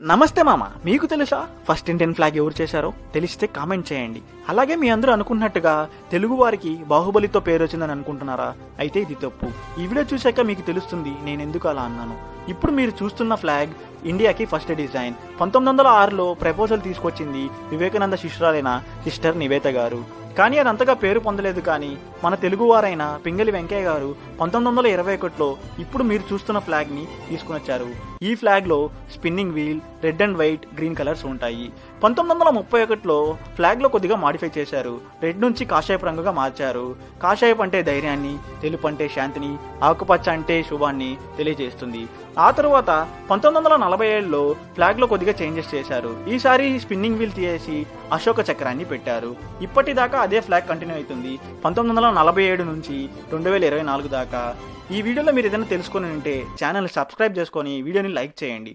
నమస్తే మామ, మీకు తెలుసా ఫస్ట్ ఇండియన్ ఫ్లాగ్ ఎవరు చేశారో? తెలిస్తే కామెంట్ చేయండి. అలాగే మీ అందరూ అనుకున్నట్టుగా తెలుగు వారికి బాహుబలితో పేరు వచ్చిందని అనుకుంటున్నారా? అయితే ఇది తప్పు. ఈ వీడియో చూశాక మీకు తెలుస్తుంది నేను ఎందుకు అలా అన్నాను. ఇప్పుడు మీరు చూస్తున్న ఫ్లాగ్ ఇండియాకి ఫస్ట్ డిజైన్ 1906లో ప్రపోజల్ తీసుకొచ్చింది వివేకానంద శిష్యురాలైన సిస్టర్ నివేత గారు. కానీ అది అంతగా పేరు పొందలేదు. కానీ మన తెలుగువారైన పింగళి వెంకయ్య గారు 1921లో ఇప్పుడు మీరు చూస్తున్న ఫ్లాగ్ ని తీసుకుని వచ్చారు. ఈ ఫ్లాగ్ లో spinning wheel, red and white, green colours ఉంటాయి. 1931లో ఫ్లాగ్ లో కొద్దిగా మాడిఫై చేశారు. రెడ్ నుంచి కాషాయపు రంగుగా మార్చారు. కాషాయపు అంటే ధైర్యాన్ని, తెలుపు అంటే శాంతిని, ఆకుపచ్చ అంటే శుభాన్ని తెలియజేస్తుంది. ఆ తరువాత 1947లో ఫ్లాగ్ లో కొద్దిగా చేంజెస్ చేశారు. ఈసారి స్పిన్నింగ్ వీల్ తీసేసి అశోక చక్రాన్ని పెట్టారు. ఇప్పటిదాకా అదే ఫ్లాగ్ కంటిన్యూ అవుతుంది 1947 నుంచి 2024 దాకా. ఈ వీడియోలో మీరు ఏదైనా తెలుసుకొని ఉంటే ఛానల్ సబ్స్క్రైబ్ చేసుకొని వీడియోని లైక్ చేయండి.